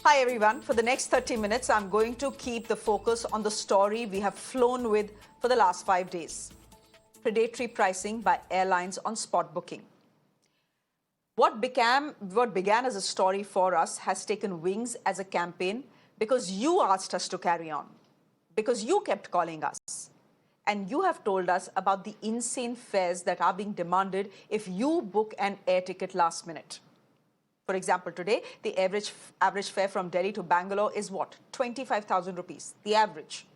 Hi everyone. For the next 30 minutes, I'm going to keep the focus on the story we have flown with for the last 5 days. Predatory pricing by airlines on spot booking. What began as a story for us has taken wings as a campaign because you asked us to carry on, because you kept calling us. And you have told us about the insane fares that are being demanded if you book an air ticket last minute. For example, today, the average fare from Delhi to Bangalore is what? 25,000 rupees, the average.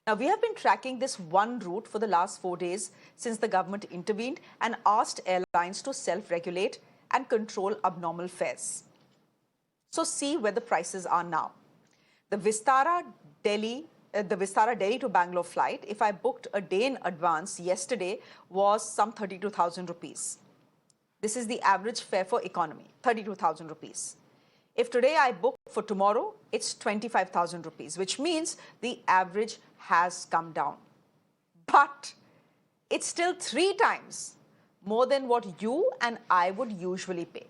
Now, we have been tracking this one route for the last 4 days since the government intervened and asked airlines to self-regulate and control abnormal fares. So see where the prices are now. The Vistara Delhi to Bangalore flight, if I booked a day in advance yesterday, was some 32,000 rupees. This is the average fare for economy, 32,000 rupees. If today I book for tomorrow, it's 25,000 rupees, which means the average has come down. But it's still 3 times more than what you and I would usually pay.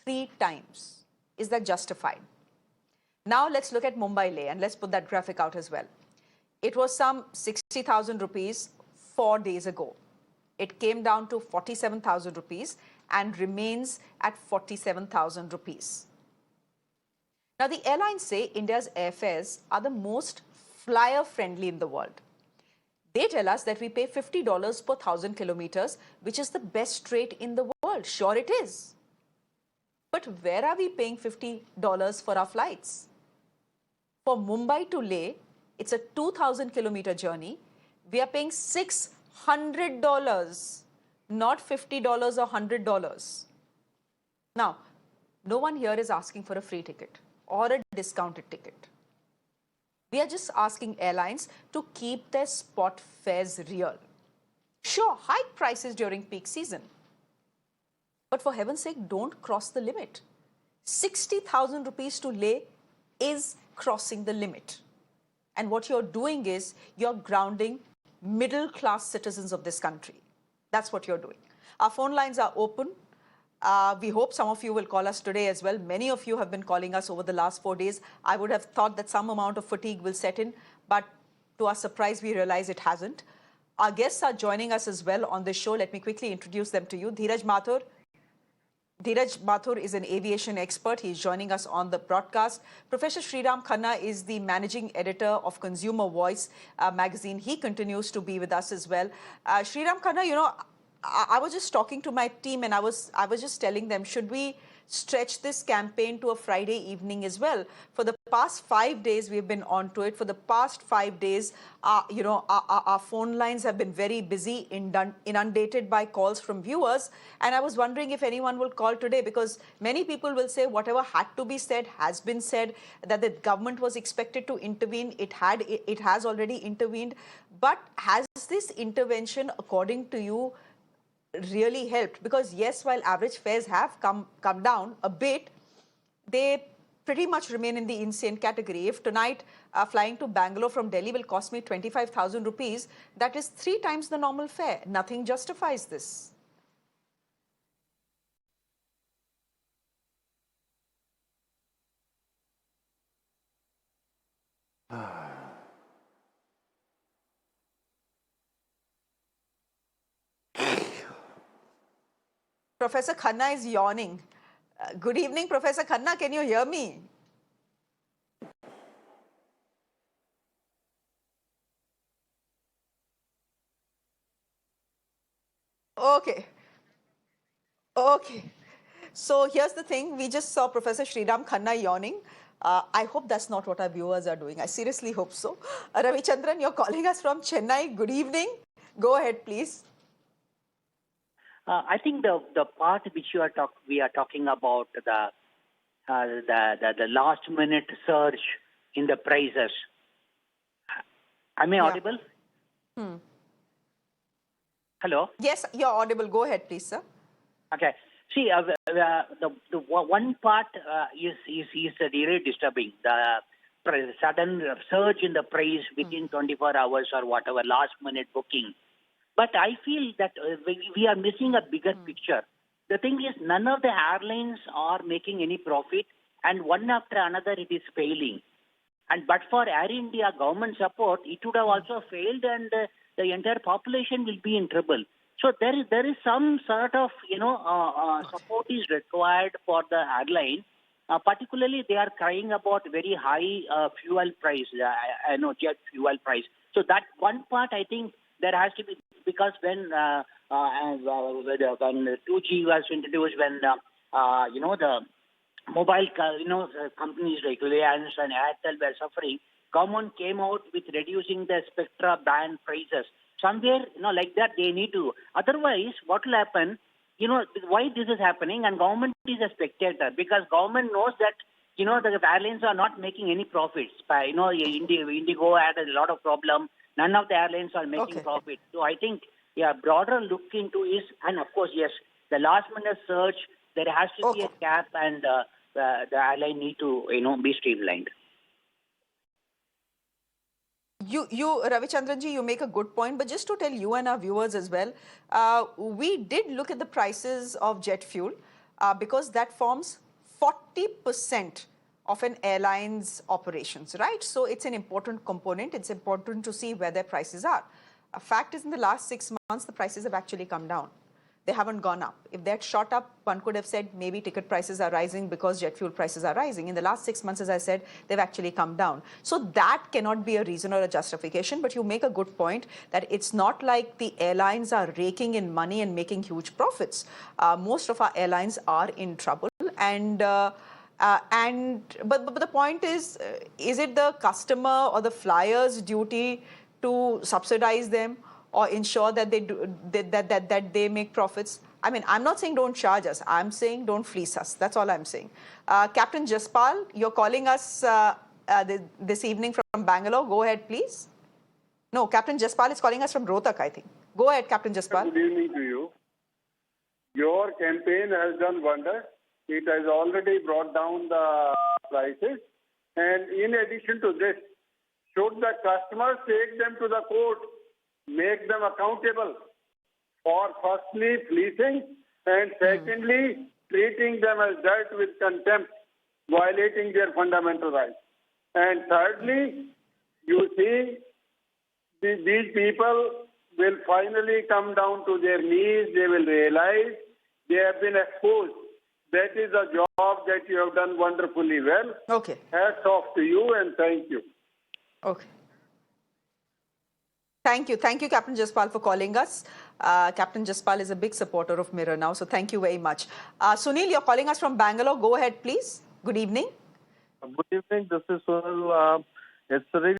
3 times. Is that justified? Now let's look at Mumbai Leh and let's put that graphic out as well. It was some 60,000 rupees 4 days ago. It came down to 47,000 rupees and remains at 47,000 rupees. Now, the airlines say India's airfares are the most flyer-friendly in the world. They tell us that we pay $50 per 1,000 kilometers, which is the best rate in the world. Sure, it is. But where are we paying $50 for our flights? For Mumbai to Leh, it's a 2,000 kilometer journey. We are paying $600, not $50 or $100. Now, no one here is asking for a free ticket or a discounted ticket. We are just asking airlines to keep their spot fares real. Sure, hike prices during peak season. But for heaven's sake, don't cross the limit. 60,000 rupees to Leh is crossing the limit. And what you're doing is you're grounding middle-class citizens of this country. That's what you're doing. Our phone lines are open. We hope some of you will call us today as well. Many of you have been calling us over the last 4 days. I would have thought that some amount of fatigue will set in, but to our surprise, we realize it hasn't. Our guests are joining us as well on this show. Let me quickly introduce them to you. Dheeraj Mathur is an aviation expert. He's joining us on the broadcast. Professor Sriram Khanna is the managing editor of Consumer Voice magazine. He continues to be with us as well. Sriram Khanna, you know, I was just talking to my team and I was just telling them, should we stretch this campaign to a Friday evening as well? For the past 5 days, we've been on to it. For the past 5 days, our phone lines have been very busy, inundated by calls from viewers. And I was wondering if anyone will call today, because many people will say whatever had to be said has been said, that the government was expected to intervene. It has already intervened. But has this intervention, according to you, really helped? Because yes, while average fares have come down a bit, they pretty much remain in the insane category. If tonight flying to Bangalore from Delhi will cost me 25,000 rupees, that is 3 times the normal fare. Nothing justifies this. Professor Khanna is yawning. Good evening, Professor Khanna. Can you hear me? Okay. So here's the thing. We just saw Professor Sriram Khanna yawning. I hope that's not what our viewers are doing. I seriously hope so. Ravichandran, you're calling us from Chennai. Good evening. Go ahead, please. I think the part which we are talking about, the last minute surge in the prices. Am I audible? Hello. Yes, you're audible. Go ahead, please, sir. Okay. See, the one part is really disturbing. The sudden surge in the price within 24 hours or whatever, last minute booking. But I feel that we are missing a bigger picture. The thing is, none of the airlines are making any profit, and one after another it is failing. And but for Air India government support, it would have also failed, and the entire population will be in trouble. So there is some sort of support is required for the airline. Particularly, they are crying about very high fuel price. I know jet fuel price. So that one part, I think there has to be, because when 2G was introduced, when the mobile companies like Reliance and Airtel were suffering, government came out with reducing the spectra band prices. Somewhere, like that they need to. Otherwise, what will happen? Why this is happening, and government is a spectator, because government knows that, the airlines are not making any profits. Indigo had a lot of problem. None of the airlines are making profit. So I think, broader look into is, and of course, yes, the last minute surge, there has to be a cap, and the airline need to, be streamlined. You, Ravichandranji, you make a good point, but just to tell you and our viewers as well, we did look at the prices of jet fuel because that forms 40% of an airline's operations, right? So it's an important component. It's important to see where their prices are. A fact is, in the last 6 months, the prices have actually come down. They haven't gone up. If they had shot up, one could have said maybe ticket prices are rising because jet fuel prices are rising. In the last 6 months, as I said, they've actually come down. So that cannot be a reason or a justification. But you make a good point that it's not like the airlines are raking in money and making huge profits. Most of our airlines are in trouble. But the point is it the customer or the flyer's duty to subsidize them or ensure that they do that they make profits? I mean, I'm not saying don't charge us. I'm saying don't fleece us. That's all I'm saying. Captain Jaspal, you're calling us this evening from Bangalore. Go ahead, please. No, Captain Jaspal is calling us from Rohtak, I think. Go ahead, Captain Jaspal. Good evening to you. Your campaign has done wonders. It has already brought down the prices. And in addition to this, should the customers take them to the court, make them accountable for firstly fleecing and secondly treating them as dirt with contempt, violating their fundamental rights. And thirdly, you see, these people will finally come down to their knees. They will realize they have been exposed. That is a job that you have done wonderfully well. Okay. Hats off to you and thank you. Okay. Thank you. Thank you, Captain Jaspal, for calling us. Captain Jaspal is a big supporter of Mirror now, so thank you very much. Sunil, you're calling us from Bangalore. Go ahead, please. Good evening. Good evening. This is Sunil. It's really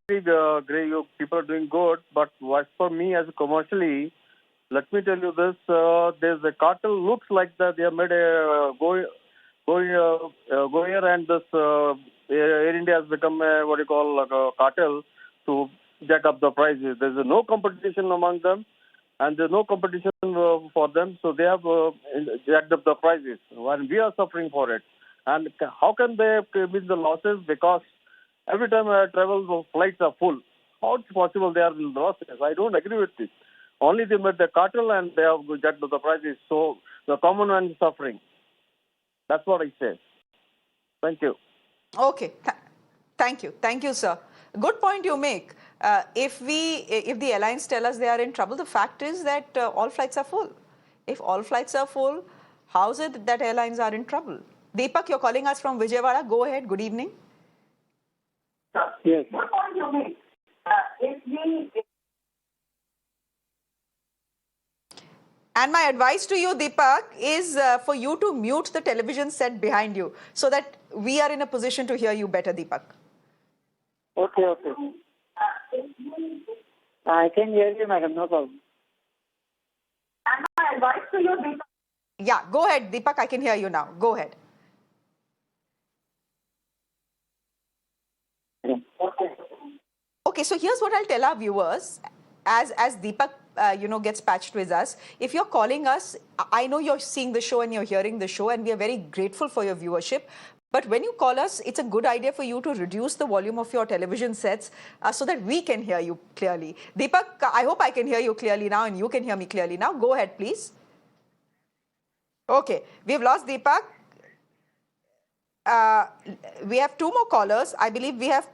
great. You people are doing good. But what for me as commercially, let me tell you this. There's a cartel. Looks like that they have made a go here, and this Air India has become a, what you call, like a cartel to jack up the prices. There's no competition among them, and there's no competition for them. So they have jacked up the prices, and we are suffering for it. And how can they miss the losses? Because every time I travel, the flights are full. How it's possible they are in losses? I don't agree with this. Only they made the cartel and they have jacked up the prices. So the common man is suffering. That's what I say. Thank you. Okay. Thank you. Thank you, sir. Good point you make. If the airlines tell us they are in trouble, the fact is that all flights are full. If all flights are full, how is it that airlines are in trouble? Deepak, you're calling us from Vijayawada. Go ahead. Good evening. Yes. And my advice to you, Deepak, is for you to mute the television set behind you so that we are in a position to hear you better, Deepak. Okay. I can hear you, madam. No problem. And my advice to you, Deepak. Yeah, go ahead, Deepak. I can hear you now. Go ahead. Okay, so here's what I'll tell our viewers. As Deepak, gets patched with us. If you're calling us, I know you're seeing the show and you're hearing the show, and we are very grateful for your viewership. But when you call us, it's a good idea for you to reduce the volume of your television sets so that we can hear you clearly. Deepak, I hope I can hear you clearly now and you can hear me clearly now. Go ahead, please. Okay, we've lost Deepak. we have two more callers. I believe we have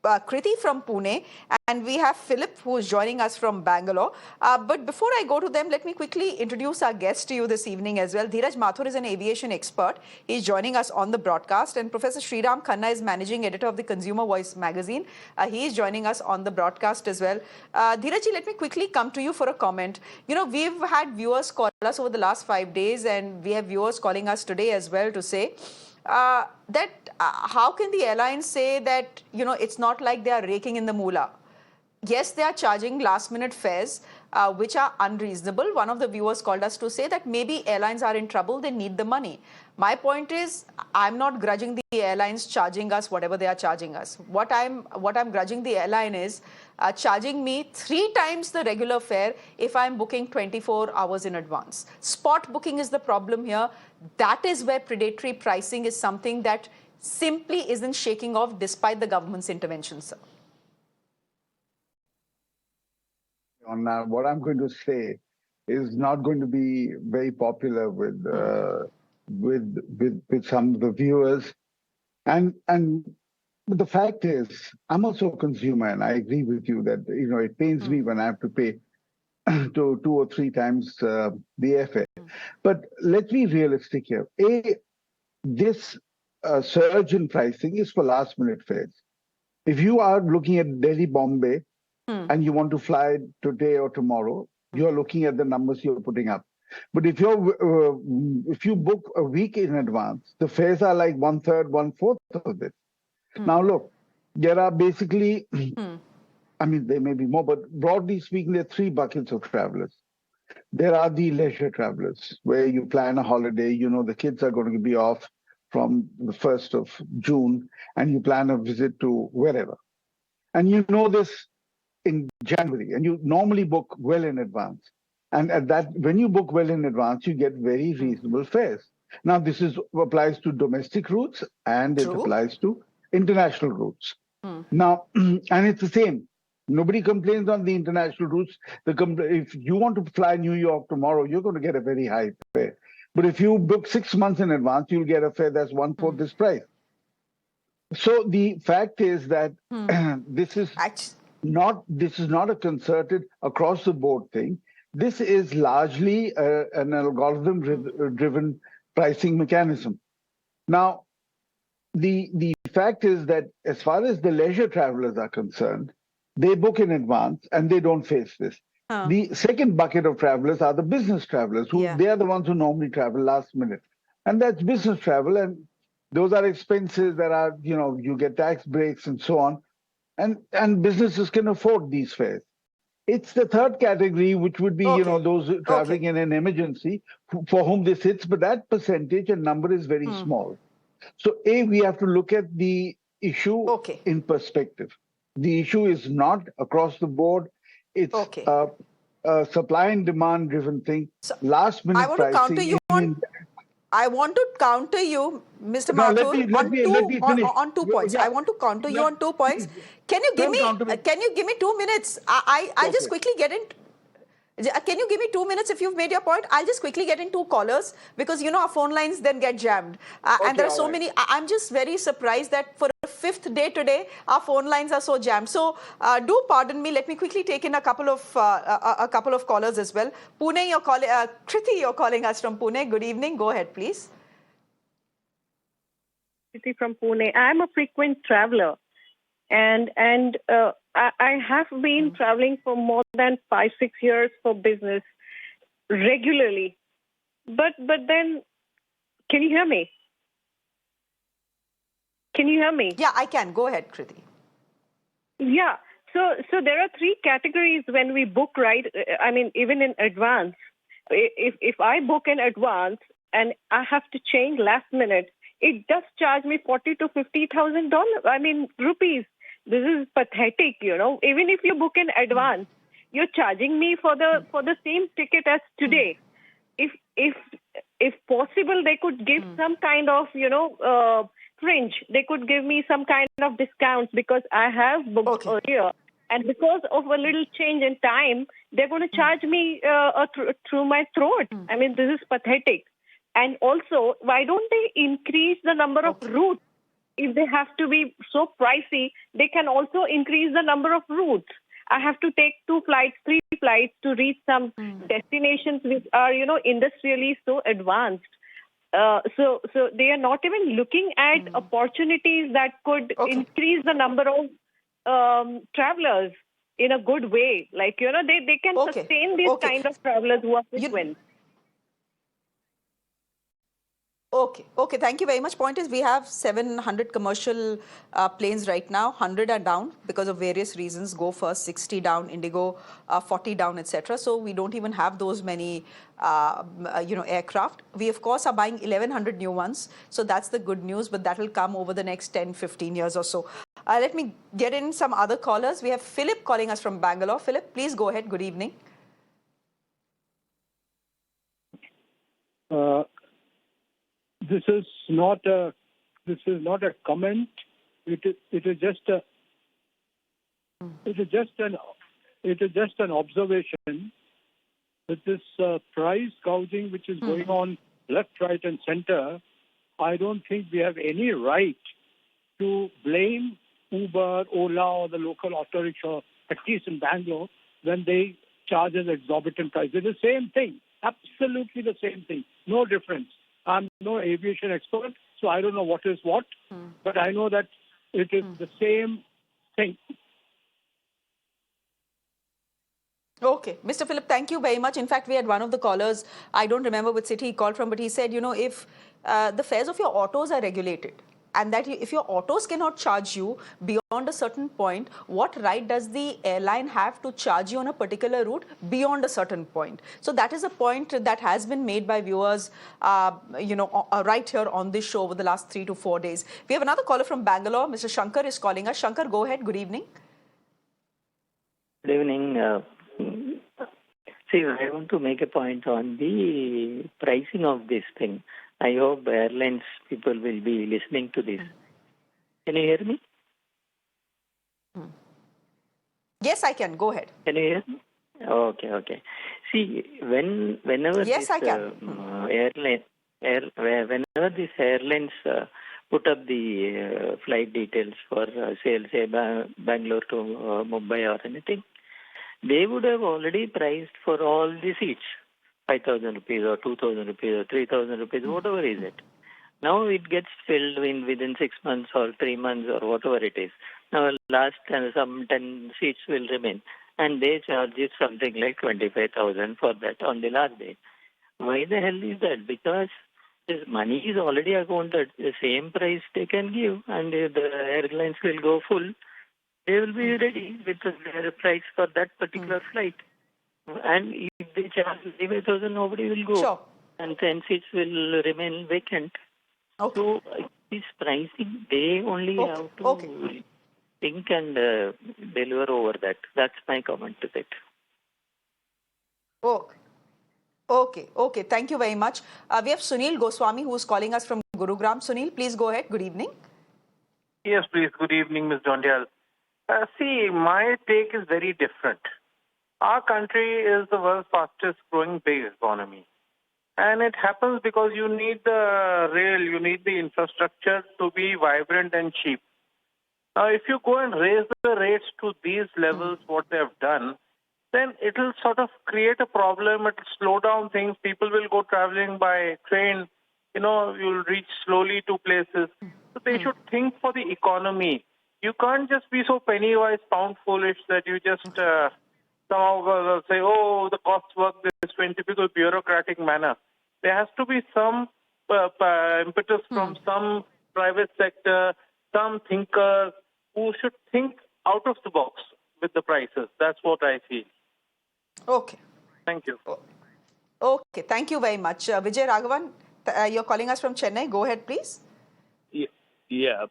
Kriti from Pune, and we have Philip, who is joining us from Bangalore. But before I go to them, let me quickly introduce our guest to you this evening as well. Dheeraj Mathur is an aviation expert. He's joining us on the broadcast. And Professor Sriram Khanna is managing editor of the Consumer Voice magazine. He is joining us on the broadcast as well. Dheerajji, let me quickly come to you for a comment. You know, we've had viewers call us over the last 5 days, and we have viewers calling us today as well to say, that how can the airlines say that, you know, it's not like they are raking in the moolah? Yes, they are charging last minute fares, which are unreasonable. One of the viewers called us to say that maybe airlines are in trouble, they need the money. My point is, I'm not grudging the airlines charging us whatever they are charging us. What I'm grudging the airline is charging me 3 times the regular fare if I'm booking 24 hours in advance. Spot booking is the problem here. That is where predatory pricing is something that simply isn't shaking off despite the government's intervention, sir. On what I'm going to say is not going to be very popular with some of the viewers, and the fact is, I'm also a consumer, and I agree with you that, you know, it pains me when I have to pay to 2 or 3 times the airfare. But let's be realistic here. This surge in pricing is for last minute fares. If you are looking at Delhi, Bombay, and you want to fly today or tomorrow, you're looking at the numbers you're putting up. But if you book a week in advance, the fares are like 1/3, 1/4 of this. Now look, there are basically, I mean, there may be more, but broadly speaking, there are 3 buckets of travelers. There are the leisure travelers, where you plan a holiday, you know, the kids are going to be off from the 1st of June, and you plan a visit to wherever. And you know this in January, and you normally book well in advance. And at that, when you book well in advance, you get very reasonable fares. Now, this applies to domestic routes, and it applies to international routes. Now, and it's the same. Nobody complains on the international routes. If you want to fly New York tomorrow, you're going to get a very high fare. But if you book 6 months in advance, you'll get a fare that's 1/4 this price. So the fact is that this is not a concerted across the board thing. This is largely an algorithm-driven pricing mechanism. Now, the fact is that as far as the leisure travelers are concerned, they book in advance and they don't face this. The second bucket of travelers are the business travelers, they are the ones who normally travel last minute. And that's business travel, and those are expenses that are, you know, you get tax breaks and so on. And businesses can afford these fares. It's the third category, which would be, you know, those traveling in an emergency for whom this hits, but that percentage and number is very small. So we have to look at the issue in perspective. The issue is not across the board. It's a supply and demand driven thing. So last minute pricing. I want to counter you, Mr. Mathur, on 2 points. I want to counter you on 2 points. Can you give me 2 minutes? I'll just quickly get in. Can you give me 2 minutes if you've made your point? I'll just quickly get in 2 callers, because, you know, our phone lines then get jammed. And there are so many. I'm just very surprised that for the 5th day today, our phone lines are so jammed. So do pardon me. Let me quickly take in a couple of callers as well. Pune, Kriti, you're calling us from Pune. Good evening. Go ahead, please. Kriti from Pune. I'm a frequent traveler. And I have been traveling for more than 5-6 years for business regularly. But then, can you hear me? Can you hear me? Yeah, I can. Go ahead, Kriti. Yeah. So there are 3 categories when we book, right? I mean, even in advance. If I book in advance and I have to change last minute, it does charge me $40,000 to $50,000. I mean, rupees. This is pathetic, you know. Even if you book in advance, you're charging me for the same ticket as today. If possible, they could give some kind of, you know, fringe. They could give me some kind of discounts, because I have booked earlier. And because of a little change in time, they're going to charge me through my throat. I mean, this is pathetic. And also, why don't they increase the number of routes? If they have to be so pricey, they can also increase the number of routes. I have to take 2 flights, 3 flights to reach some destinations which are, industrially so advanced. So they are not even looking at opportunities that could increase the number of travelers in a good way. Like, they can sustain these kind of travelers who are frequent. Okay. Thank you very much. Point is, we have 700 commercial planes right now. 100 are down because of various reasons. Go first, 60 down, Indigo 40 down, etc. So we don't even have those many, aircraft. We of course are buying 1,100 new ones. So that's the good news. But that will come over the next 10, 15 years or so. Let me get in some other callers. We have Philip calling us from Bangalore. Philip, please go ahead. Good evening. This is not a comment. It is just an observation that this price gouging which is going on left, right, and center. I don't think we have any right to blame Uber, Ola, or the local auto rickshaw, at least in Bangalore, when they charge an exorbitant price. It's the same thing, absolutely the same thing, no difference. I'm no aviation expert, so I don't know what is what, but I know that it is the same thing. Okay. Mr. Philip, thank you very much. In fact, we had one of the callers, I don't remember which city he called from, but he said, if the fares of your autos are regulated, and that if your autos cannot charge you beyond a certain point, what right does the airline have to charge you on a particular route beyond a certain point? So that is a point that has been made by viewers, right here on this show over the last 3 to 4 days. We have another caller from Bangalore. Mr. Shankar is calling us. Shankar, go ahead. Good evening. Good evening. I want to make a point on the pricing of this thing. I hope airlines people will be listening to this. Can you hear me? Yes, I can. Go ahead. Can you hear me? Okay. See, whenever yes, this I can. whenever these airlines put up the flight details for say Bangalore to Mumbai or anything, they would have already priced for all the seats, 5,000 rupees or 2,000 rupees or 3,000 rupees, whatever is it. Now it gets filled within 6 months or 3 months or whatever it is. Now last some 10 seats will remain, and they charge it something like 25,000 for that on the last day. Why the hell is that? Because this money is already accounted. The same price they can give, and the airlines will go full. They will be ready with their price for that particular flight. And if they charge 25,000, nobody will go. Sure. And 10 seats will remain vacant. Okay. So this pricing, they only have to think and deliver over that. That's my comment to that. Okay. Thank you very much. We have Sunil Goswami who is calling us from Gurugram. Sunil, please go ahead. Good evening. Yes, please. Good evening, Ms. Dhoundial. See, my take is very different. Our country is the world's fastest growing big economy. And it happens because you need the rail, you need the infrastructure to be vibrant and cheap. Now, if you go and raise the rates to these levels, what they have done, then it will sort of create a problem. It will slow down things. People will go traveling by train. You'll reach slowly to places. So they should think for the economy. You can't just be so penny-wise, pound-foolish that you just somehow say, the costs work this way in typical bureaucratic manner. There has to be some impetus from some private sector, some thinker who should think out of the box with the prices. That's what I feel. Okay. Thank you. Okay, thank you very much. Vijay Raghavan, you're calling us from Chennai. Go ahead, please. Yeah.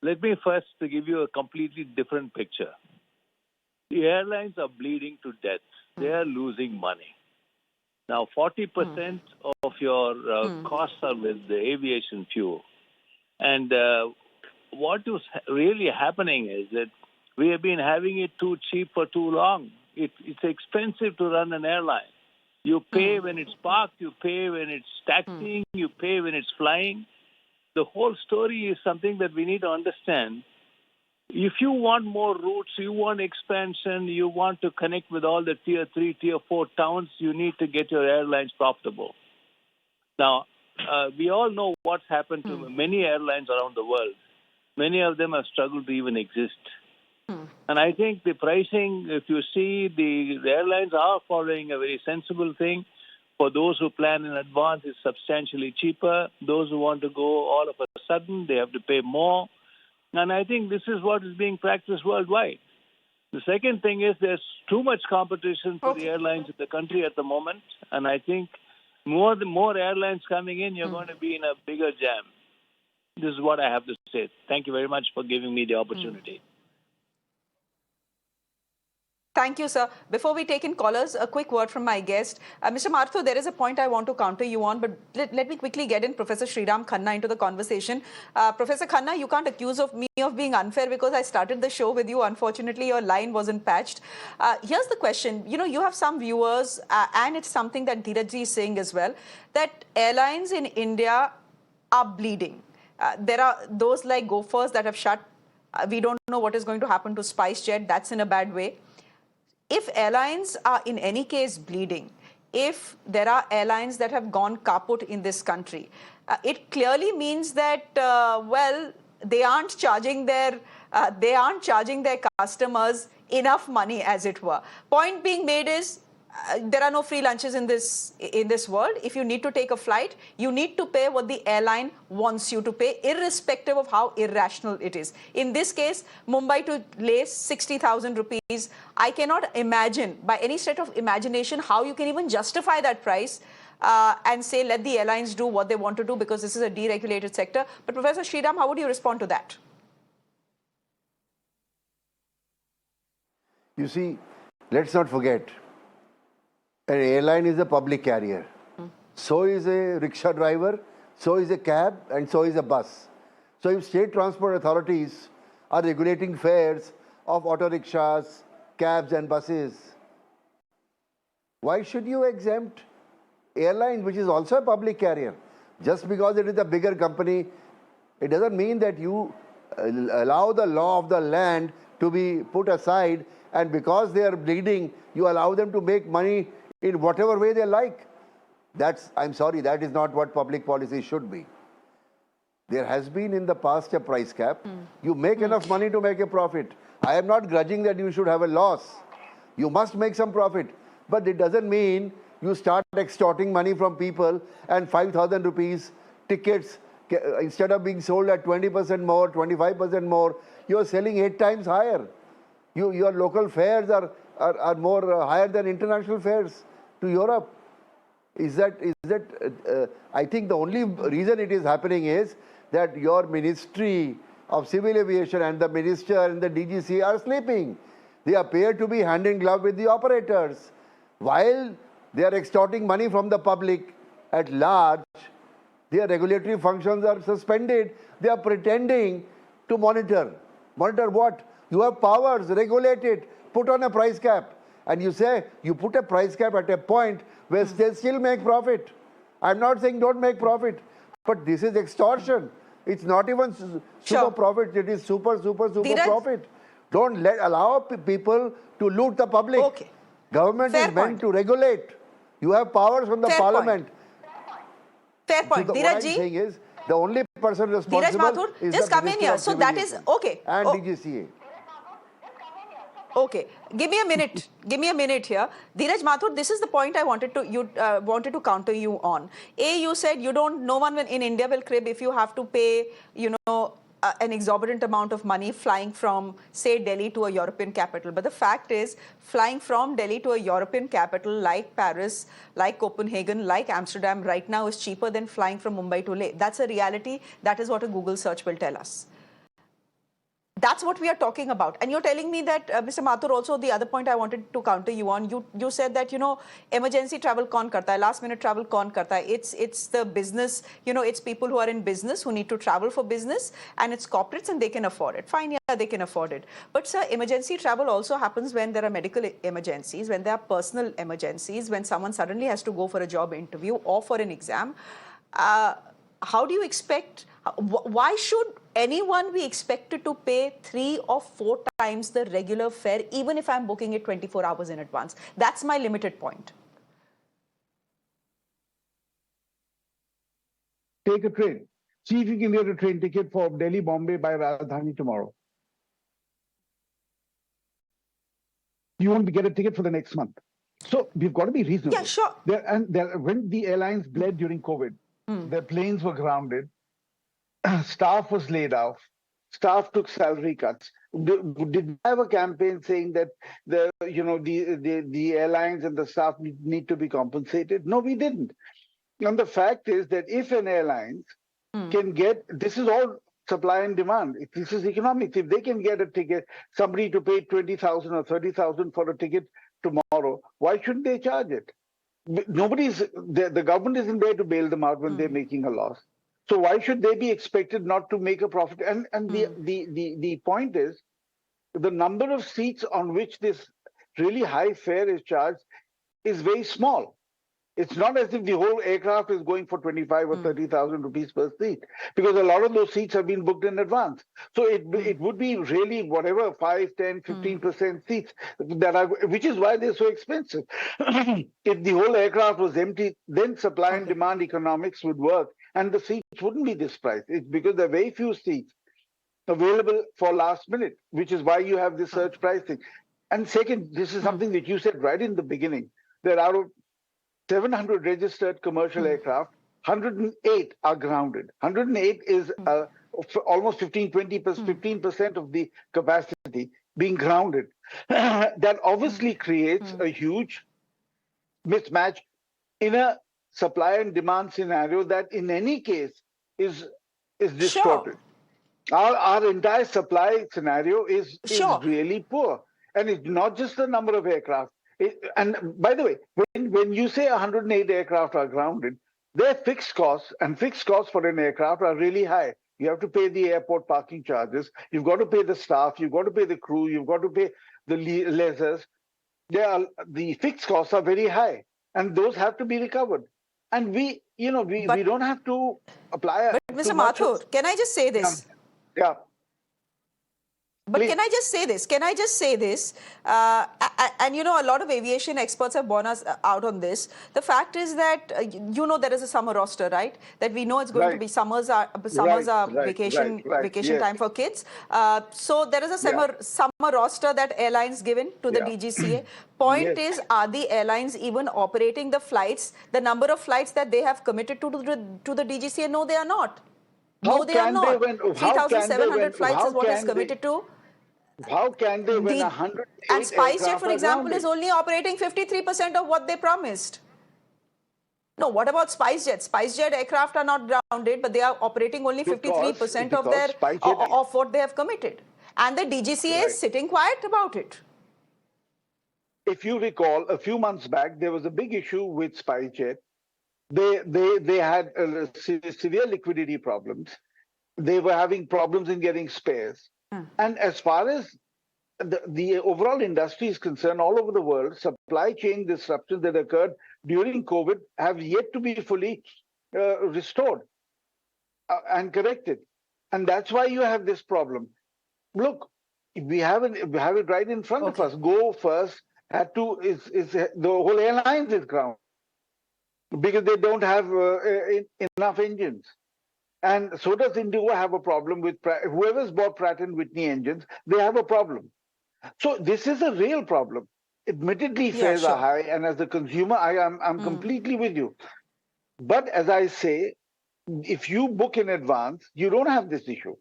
Let me first give you a completely different picture. The airlines are bleeding to death. They are losing money. Now, 40% of your costs are with the aviation fuel. And what is really happening is that we have been having it too cheap for too long. It's expensive to run an airline. You pay when it's parked, you pay when it's taxiing, you pay when it's flying. The whole story is something that we need to understand. If you want more routes, you want expansion, you want to connect with all the tier 3, tier 4 towns, you need to get your airlines profitable. Now, we all know what's happened to many airlines around the world. Many of them have struggled to even exist. And I think the pricing, if you see, the airlines are following a very sensible thing. For those who plan in advance, it's substantially cheaper. Those who want to go all of a sudden, they have to pay more. And I think this is what is being practiced worldwide. The second thing is there's too much competition for the airlines in the country at the moment. And I think more airlines coming in, you're going to be in a bigger jam. This is what I have to say. Thank you very much for giving me the opportunity. Thank you, sir. Before we take in callers, a quick word from my guest. Mr. Marthu, there is a point I want to counter you on, but let me quickly get in Professor Sriram Khanna into the conversation. Professor Khanna, you can't accuse me of being unfair because I started the show with you. Unfortunately, your line wasn't patched. Here's the question. You have some viewers, and it's something that Dheerajji is saying as well, that airlines in India are bleeding. There are those like Gophers that have shut. We don't know what is going to happen to SpiceJet. That's in a bad way. If airlines are in any case bleeding, if there are airlines that have gone kaput in this country, it clearly means that, well, they aren't charging their customers enough money, as it were. Point being made is, there are no free lunches in this world. If you need to take a flight, you need to pay what the airline wants you to pay, irrespective of how irrational it is. In this case, Mumbai to Leh, 60,000 rupees. I cannot imagine, by any stretch of imagination, how you can even justify that price and say, let the airlines do what they want to do, because this is a deregulated sector. But Professor Sriram, how would you respond to that? You see, let's not forget, an airline is a public carrier. So is a rickshaw driver, so is a cab, and so is a bus. So if state transport authorities are regulating fares of auto rickshaws, cabs and buses, why should you exempt airline, which is also a public carrier? Just because it is a bigger company, it doesn't mean that you allow the law of the land to be put aside, and because they are bleeding, you allow them to make money in whatever way they like. I'm sorry, that is not what public policy should be. There has been in the past a price cap. You make enough money to make a profit. I am not grudging that you should have a loss. You must make some profit. But it doesn't mean you start extorting money from people and 5,000 rupees tickets, instead of being sold at 20% more, 25% more, you are selling 8 times higher. Your local fares are more higher than international fares to Europe. I think the only reason it is happening is that your Ministry of Civil Aviation and the Minister and the DGC are sleeping. They appear to be hand in glove with the operators. While they are extorting money from the public at large, their regulatory functions are suspended. They are pretending to monitor. Monitor what? You have powers, regulate it, put on a price cap. And you say, you put a price cap at a point where they still make profit. I'm not saying don't make profit, but this is extortion. It's not even super profit, it is super profit. Don't allow people to loot the public. Okay. Government is meant to regulate. You have powers from the parliament. Fair point. So what I'm saying is, the only person responsible is just the come in Minister here. of So Civil that is Aviation okay. And DGCA. Okay, give me a minute. Give me a minute here. Dheeraj Mathur, this is the point I wanted to counter you on. You said no one in India will crib if you have to pay, an exorbitant amount of money flying from, say, Delhi to a European capital. But the fact is, flying from Delhi to a European capital like Paris, like Copenhagen, like Amsterdam right now is cheaper than flying from Mumbai to Leh. That's a reality. That is what a Google search will tell us. That's what we are talking about. And you're telling me that, Mr. Mathur, also the other point I wanted to counter you on, you said that, emergency travel kaun karta hai, last minute travel kaun karta hai. It's the business, it's people who are in business who need to travel for business, and it's corporates and they can afford it. Fine, yeah, they can afford it. But sir, emergency travel also happens when there are medical emergencies, when there are personal emergencies, when someone suddenly has to go for a job interview or for an exam. How do you expect, why should anyone be expected to pay 3 or 4 times the regular fare, even if I'm booking it 24 hours in advance? That's my limited point. Take a train. See if you can get a train ticket for Delhi, Bombay by Rajdhani tomorrow. You won't get a ticket for the next month. So we've got to be reasonable. Yeah, sure. When the airlines bled during COVID, their planes were grounded, staff was laid off, staff took salary cuts. Did we have a campaign saying that the airlines and the staff need to be compensated? No, we didn't. And the fact is that if an airline can get, this is all supply and demand. This is economics. If they can get a ticket, somebody to pay 20,000 or 30,000 for a ticket tomorrow, why shouldn't they charge it? The government isn't there to bail them out when they're making a loss. So why should they be expected not to make a profit? And the point is, the number of seats on which this really high fare is charged is very small. It's not as if the whole aircraft is going for 25 or 30,000 rupees per seat, because a lot of those seats have been booked in advance. So it would be really whatever 5, 10, 15% seats that are, which is why they're so expensive. If the whole aircraft was empty, then supply and demand economics would work, and the seats wouldn't be this price. It's because there are very few seats available for last minute, which is why you have this surge pricing. And second, this is something that you said right in the beginning, that out of 700 registered commercial aircraft, 108 are grounded. 108 is almost 15% of the capacity being grounded. That obviously creates a huge mismatch in a supply and demand scenario that in any case is distorted. Sure. Our entire supply scenario is really poor. And it's not just the number of aircraft. And by the way, when you say 108 aircraft are grounded, their fixed costs, and fixed costs for an aircraft are really high. You have to pay the airport parking charges. You've got to pay the staff. You've got to pay the crew. You've got to pay the lessors. The fixed costs are very high, and those have to be recovered. And we don't have to apply. But Mr. Mathur, can I just say this? Yeah. But please. Can I just say this? And a lot of aviation experts have borne us out on this. The fact is that, there is a summer roster, right? That we know it's going to be summers are vacation time for kids. So there is a summer roster that airlines given to the DGCA. Point is, are the airlines even operating the flights? The number of flights that they have committed to the DGCA? No, they are not. No, they are not. 3,700 flights is what is committed to. How can they when 108 and SpiceJet, for example, is only operating 53% of what they promised. No, what about SpiceJet? SpiceJet aircraft are not grounded, but they are operating only 53% of what they have committed. And the DGCA is sitting quiet about it. If you recall, a few months back, there was a big issue with SpiceJet. They had severe liquidity problems. They were having problems in getting spares. And as far as the overall industry is concerned, all over the world, supply chain disruptions that occurred during COVID have yet to be fully restored and corrected. And that's why you have this problem. Look, we have it right in front of us. Go first the whole airlines is grounded because they don't have enough engines. And so does Indigo have a problem with whoever's bought Pratt & Whitney engines, they have a problem. So this is a real problem. Admittedly, fares are high, and as a consumer, I'm completely with you. But as I say, if you book in advance, you don't have this issue.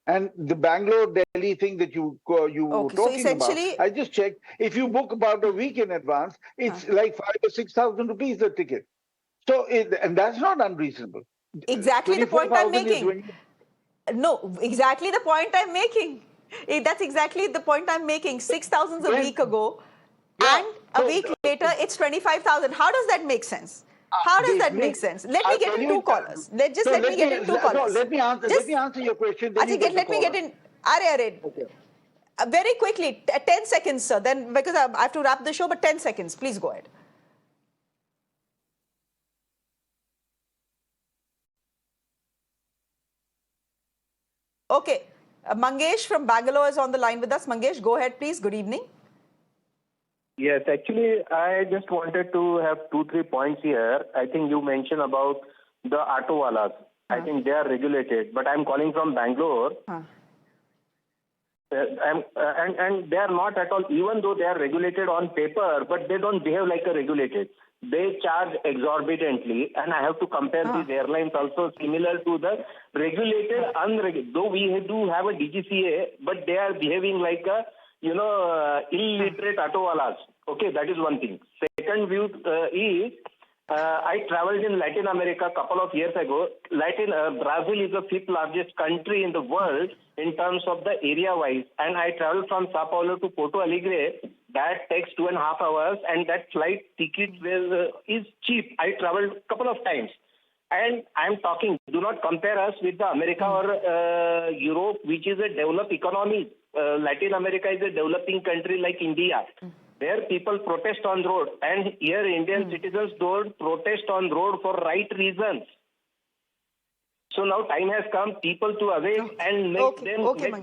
And the Bangalore-Delhi thing that you were talking about, I just checked. If you book about a week in advance, it's like 5,000 or 6,000 rupees a ticket. So, and that's not unreasonable. Exactly the point I'm making. No, exactly the point I'm making. That's exactly the point I'm making. 6,000 a week ago, Yeah. and a week later it's 25,000. How does that make sense? How does that make sense? Let me get in two callers. Let me get in two callers. Let me answer your question. Then you let me get in. Very quickly, 10 seconds, sir. Then because I have to wrap the show, but 10 seconds. Please go ahead. Okay. Mangesh from Bangalore is on the line with us. Mangesh, go ahead, please. Good evening. Yes, actually, I just wanted to have 2-3 points here. I think you mentioned about the auto walas. I think they are regulated, but I'm calling from Bangalore. And they are not at all, even though they are regulated on paper, but they don't behave like a regulated. They charge exorbitantly, and I have to compare these airlines also similar to the regulated, unregulated. Though we do have a DGCA, but they are behaving like a, illiterate autowalas. Okay, that is one thing. Second view is, I traveled in Latin America a couple of years ago. Brazil is the 5th largest country in the world in terms of the area-wise. And I traveled from Sao Paulo to Porto Alegre. That takes 2.5 hours, and that flight ticket is cheap. I traveled a couple of times. And I'm talking, do not compare us with the America or Europe, which is a developed economy. Latin America is a developing country like India. There people protest on road, and here Indian citizens don't protest on road for right reasons. So now time has come people to awake and make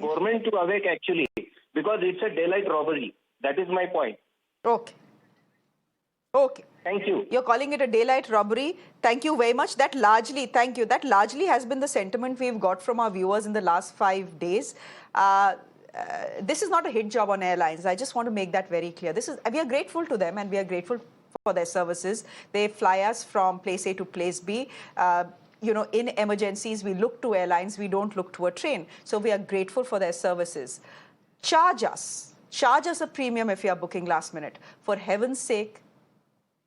government to awake actually, because it's a daylight robbery. That is my point. Okay. Thank you. You're calling it a daylight robbery. Thank you very much. That largely has been the sentiment we've got from our viewers in the last 5 days. This is not a hit job on airlines. I just want to make that very clear. We are grateful to them, and we are grateful for their services. They fly us from place A to place B. In emergencies, we look to airlines. We don't look to a train. So we are grateful for their services. Charge us a premium if you are booking last minute. For heaven's sake,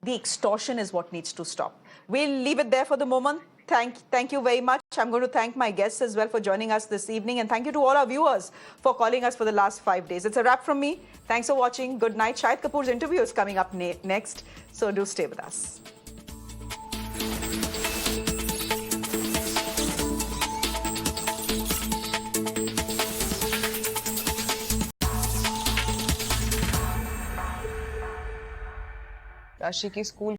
the extortion is what needs to stop. We'll leave it there for the moment. Thank you very much. I'm going to thank my guests as well for joining us this evening. And thank you to all our viewers for calling us for the last 5 days. It's a wrap from me. Thanks for watching. Good night. Shahid Kapoor's interview is coming up next. So do stay with us. Rashi ki school